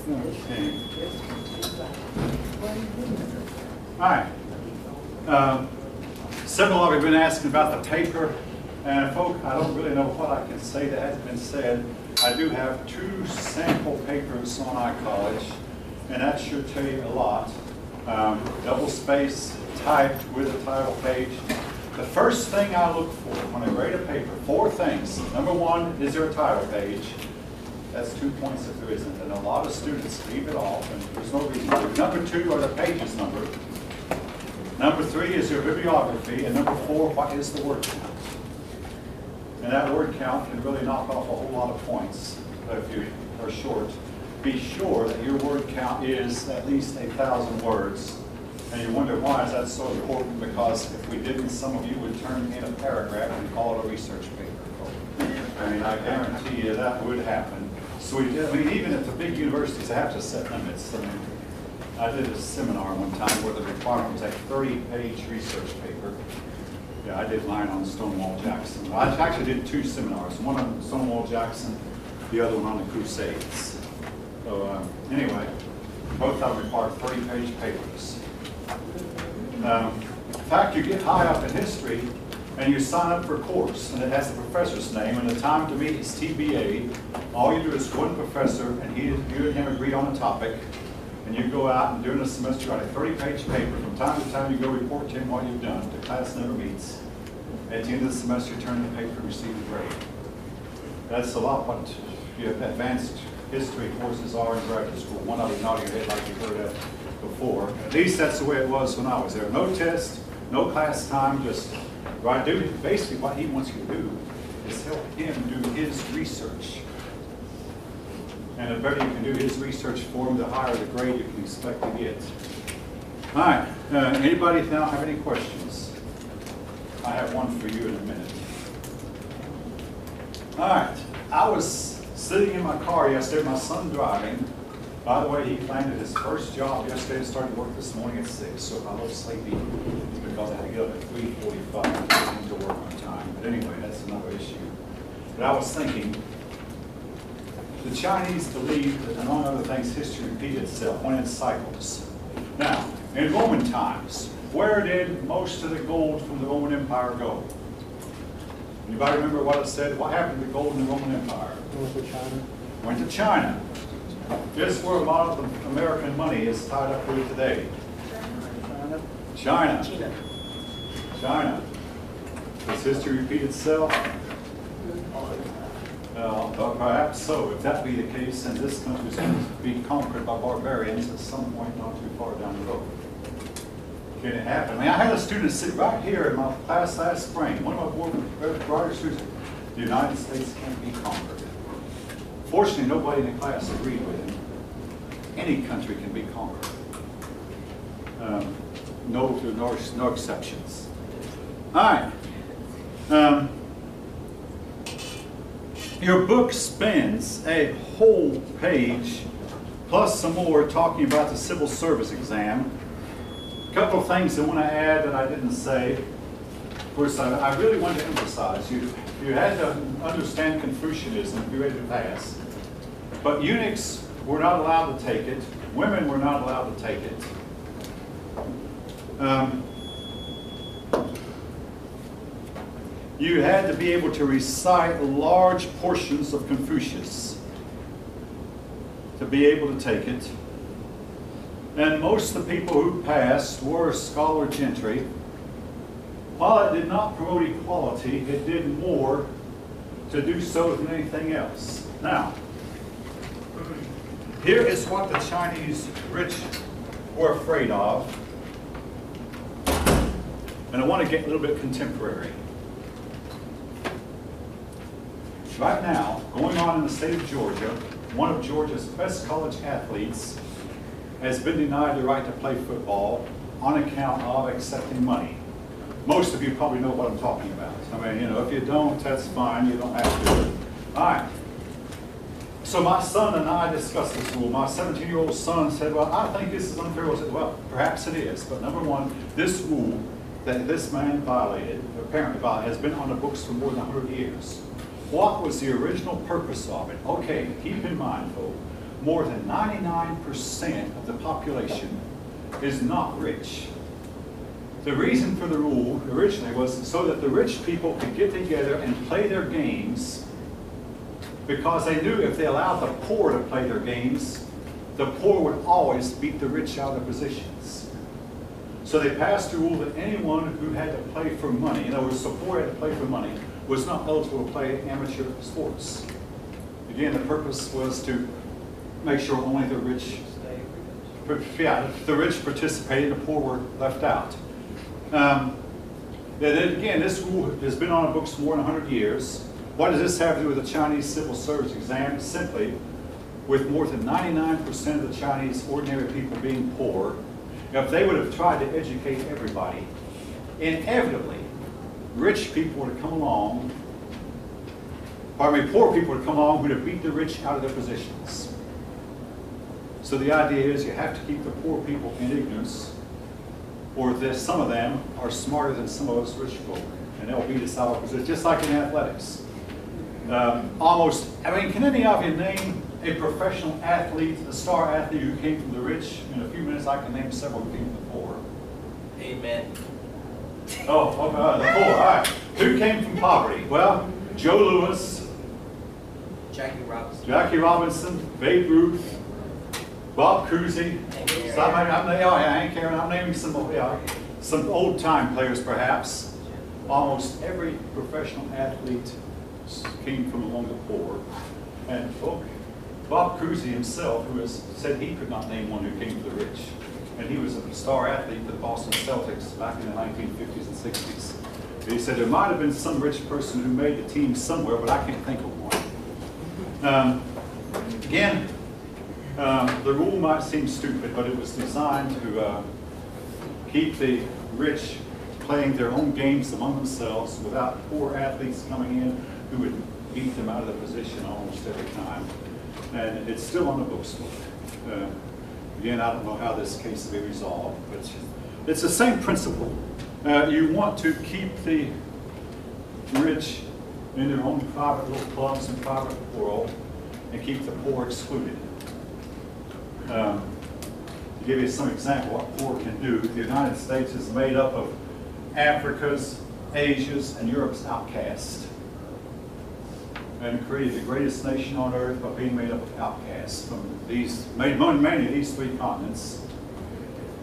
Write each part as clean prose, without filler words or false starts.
Okay. All right. Several of you have been asking about the paper, and folks, I don't really know what I can say that hasn't been said. I do have 2 sample papers on iCollege, and that should tell you a lot. Double space typed with a title page. The first thing I look for when I grade a paper, 4 things. Number 1, is there a title page? That's 2 points if there isn't. And a lot of students leave it off, and there's no reason to. Number 2, are the pages numbered? Number 3, is there bibliography? And number 4, what is the word count? And that word count can really knock off a whole lot of points if you are short. Be sure that your word count is at least 1,000 words. And you wonder why is that so important? Because if we didn't, some of you would turn in a paragraph and call it a research paper. I mean, I guarantee you that would happen. So we did, I mean, even at the big universities, they have to set limits. I mean, I did a seminar one time where the requirement was a 30-page research paper. Yeah, I did mine on Stonewall Jackson. I actually did 2 seminars, one on Stonewall Jackson, the other one on the Crusades. So anyway, both of them required 30-page papers. In fact, you get high up in history and you sign up for a course, and it has the professor's name, and the time to meet is TBA. All you do is one professor, and you and him agree on a topic, and you go out and during the semester write a 30-page paper. From time to time, you go report to him what you've done. The class never meets. At the end of the semester, you turn in the paper and receive a grade. That's a lot what your advanced history courses are in graduate school. One of them nodding your head like you heard of before. At least that's the way it was when I was there. No test, no class time, just right. Basically, what he wants you to do is help him do his research. And the better you can do his research for him, the higher the grade you can expect to get. All right. Anybody now have any questions? I have one for you in a minute. All right. I was sitting in my car yesterday, my son driving. By the way, he landed his first job yesterday and started work this morning at 6. So if I look sleepy, it's because I had to get up at 3:45 to get into work on time. But anyway, that's another issue. But I was thinking, the Chinese believe that, among other things, history repeated itself, went in cycles. Now, in Roman times, where did most of the gold from the Roman Empire go? Anybody remember what it said? What happened to the gold in the Roman Empire? Went to China. Went to China. Guess where a lot of the American money is tied up with today? China. China. Does history repeat itself? Perhaps so. If that be the case, then this country is going to be conquered by barbarians at some point not too far down the road. Can it happen? I mean, I had a student sit right here in my class last spring. One of my broader students said, the United States can't be conquered. Fortunately, nobody in the class agreed with him. Any country can be conquered. No exceptions. All right. Your book spends a whole page, plus some more, talking about the civil service exam. A couple of things I want to add that I didn't say. Of course, I really want to emphasize, you had to understand Confucianism if you were ready to pass. But eunuchs were not allowed to take it. Women were not allowed to take it. You had to be able to recite large portions of Confucius to be able to take it. And most of the people who passed were scholar gentry. While it did not promote equality, it did more to do so than anything else. Now, here is what the Chinese rich were afraid of. And I want to get a little bit contemporary. Right now, going on in the state of Georgia, one of Georgia's best college athletes has been denied the right to play football on account of accepting money. Most of you probably know what I'm talking about. I mean, you know, if you don't, that's fine. You don't have to. All right. So my son and I discussed this rule. My 17-year-old son said, well, I think this is unfair. I said, well, perhaps it is. But number one, this rule that this man violated, apparently violated, has been on the books for more than 100 years. What was the original purpose of it? Okay, keep in mind, folks, more than 99% of the population is not rich. The reason for the rule originally was so that the rich people could get together and play their games, because they knew if they allowed the poor to play their games, the poor would always beat the rich out of their positions. So they passed a rule that anyone who had to play for money, in other words, the poor had to play for money, was not eligible to play amateur sports. Again, the purpose was to make sure only the rich, the rich participated, the poor were left out. Again, this rule has been on the books for more than 100 years. What does this have to do with the Chinese civil service exam? Simply, with more than 99% of the Chinese ordinary people being poor, if they would have tried to educate everybody, inevitably, rich people would have come along, poor people would come along who would have beat the rich out of their positions. So the idea is you have to keep the poor people in ignorance, or some of them are smarter than some of us rich folk, and they'll beat us out of positions, just like in athletics. Can any of you name a professional athlete, a star athlete who came from the rich? In a few minutes I can name several who came from the poor. Amen. The poor, all right. Who came from poverty? Well, Joe Louis, Jackie Robinson, Babe Ruth, Bob Cousy. Hank Aaron. I'm naming some old-time players perhaps. Almost every professional athlete came from among the poor. And Bob Cousy himself, who has said he could not name one who came from the rich. And he was a star athlete for the Boston Celtics back in the 1950s and 60s. He said there might have been some rich person who made the team somewhere, but I can't think of one. The rule might seem stupid, but it was designed to keep the rich playing their own games among themselves without poor athletes coming in who would beat them out of the position almost every time. And it's still on the books. Again, I don't know how this case will be resolved, but it's the same principle. You want to keep the rich in their own private little clubs and private world and keep the poor excluded. To give you some example of what poor can do, the United States is made up of Africa's, Asia's, and Europe's outcasts, and created the greatest nation on earth by being made up of outcasts from many of these three continents.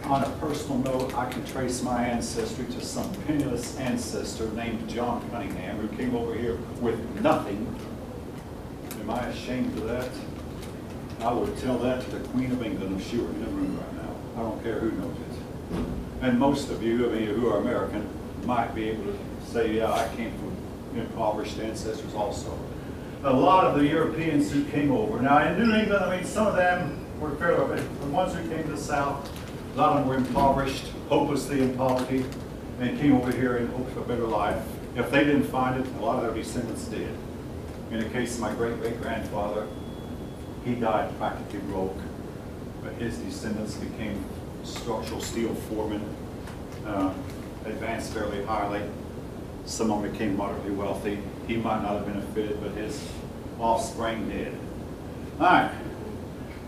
On a personal note, I can trace my ancestry to some penniless ancestor named John Cunningham, who came over here with nothing. Am I ashamed of that? I would tell that to the Queen of England if she were in the room right now. I don't care who knows it. And most of you, who are American, might be able to say, yeah, I came from impoverished ancestors also. A lot of the Europeans who came over. Now in New England, some of them were fairly, the ones who came to the South, a lot of them were impoverished, hopelessly in poverty, and came over here in hopes of a better life. If they didn't find it, a lot of their descendants did. In the case of my great-great-grandfather, he died practically broke, but his descendants became structural steel foremen, advanced fairly highly. Some of them became moderately wealthy. He might not have benefited, but his offspring did. All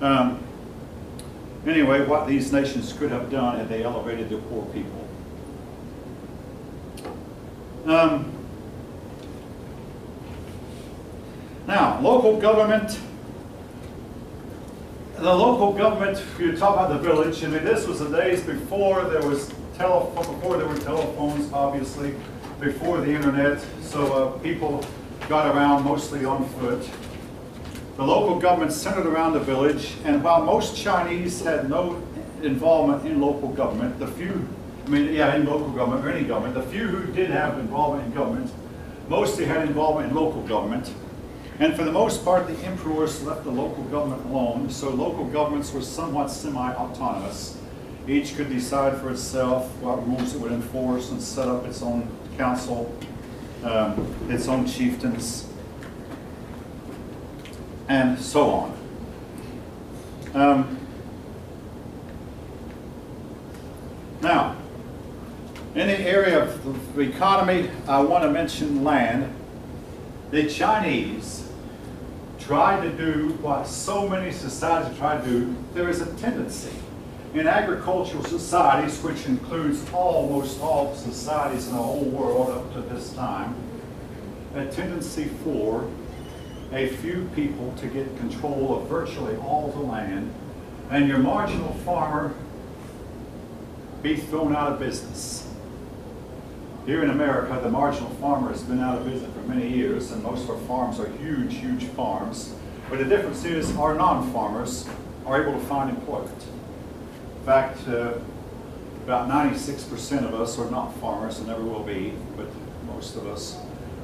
right. Anyway, what these nations could have done had they elevated their poor people. Now, local government. The local government, you talk about the village, this was the days before there was before there were telephones, obviously, before the internet, so people got around mostly on foot. The local government centered around the village, and while most Chinese had no involvement in local government, in local government or any government, the few who did have involvement in government mostly had involvement in local government. And for the most part, the emperors left the local government alone, so local governments were somewhat semi-autonomous. Each could decide for itself what rules it would enforce and set up its own council, its own chieftains, and so on. Now, in the area of the economy, I want to mention land. The Chinese tried to do what so many societies have tried to do. There is a tendency in agricultural societies, which includes almost all societies in the whole world up to this time, a tendency for a few people to get control of virtually all the land, and your marginal farmer be thrown out of business. Here in America, the marginal farmer has been out of business for many years, and most of our farms are huge, huge farms. But the difference is our non-farmers are able to find employment. In fact, about 96% of us are not farmers and never will be, but most of us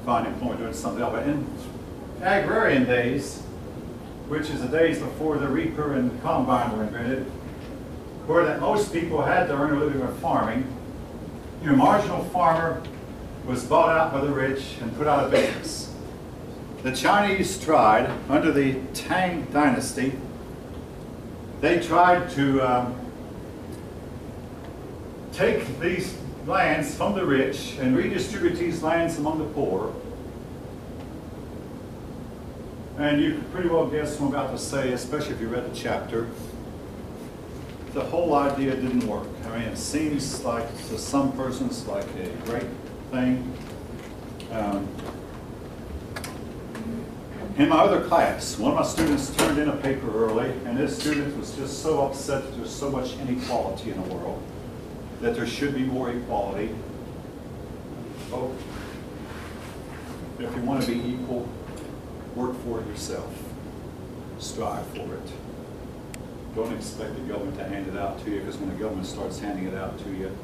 find employment doing something else. But in agrarian days, which is the days before the reaper and the combine were invented, where that most people had to earn a living by farming, your marginal farmer was bought out by the rich and put out of business. The Chinese tried, under the Tang Dynasty, they tried to take these lands from the rich and redistribute these lands among the poor. And you can pretty well guess what I'm about to say, especially if you read the chapter. The whole idea didn't work. I mean, it seems like to some persons like a great thing. In my other class, one of my students turned in a paper early, and this student was just so upset that there's so much inequality in the world, that there should be more equality. Oh, if you want to be equal, work for it yourself. Strive for it. Don't expect the government to hand it out to you, because when the government starts handing it out to you,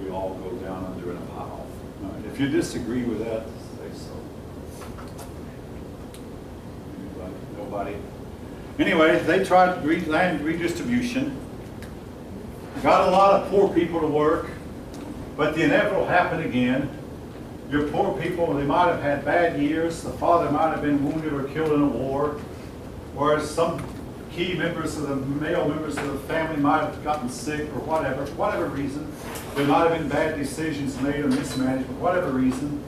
we all go down under in a pile. If you disagree with that, say so. Anybody? Nobody? Anyway, they tried land redistribution. Got a lot of poor people to work, but the inevitable happened again. Your poor people, they might have had bad years. The father might have been wounded or killed in a war, or some key members of the male members of the family might have gotten sick, or whatever reason. There might have been bad decisions made or mismanaged, for whatever reason.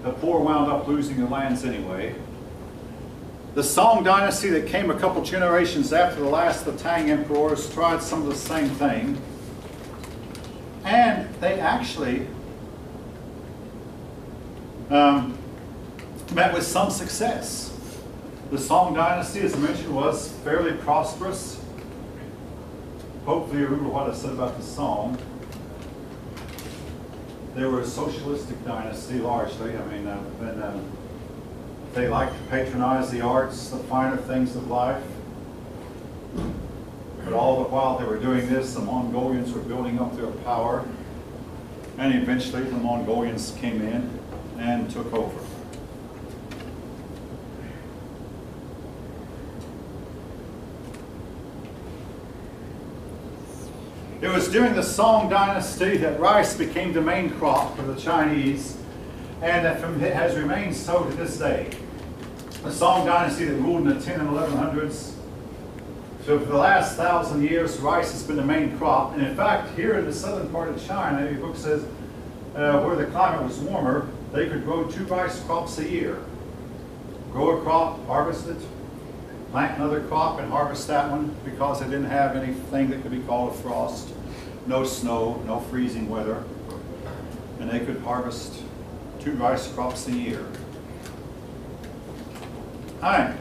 The poor wound up losing their lands anyway. The Song dynasty that came a couple generations after the last of the Tang emperors tried some of the same thing. And they actually met with some success. The Song dynasty, as mentioned, was fairly prosperous. Hopefully you remember what I said about the Song. They were a socialistic dynasty largely. I mean, they liked to patronize the arts, the finer things of life. But all the while they were doing this, the Mongolians were building up their power. And eventually the Mongolians came in and took over. It was during the Song dynasty that rice became the main crop for the Chinese, and that it has remained so to this day. The Song dynasty that ruled in the 10 and 1100s. So for the last 1,000 years, rice has been the main crop. And in fact, here in the southern part of China, your book says, where the climate was warmer, they could grow 2 rice crops a year. Grow a crop, harvest it, plant another crop and harvest that one, because they didn't have anything that could be called a frost, no snow, no freezing weather, and they could harvest 2 rice crops a year. All right.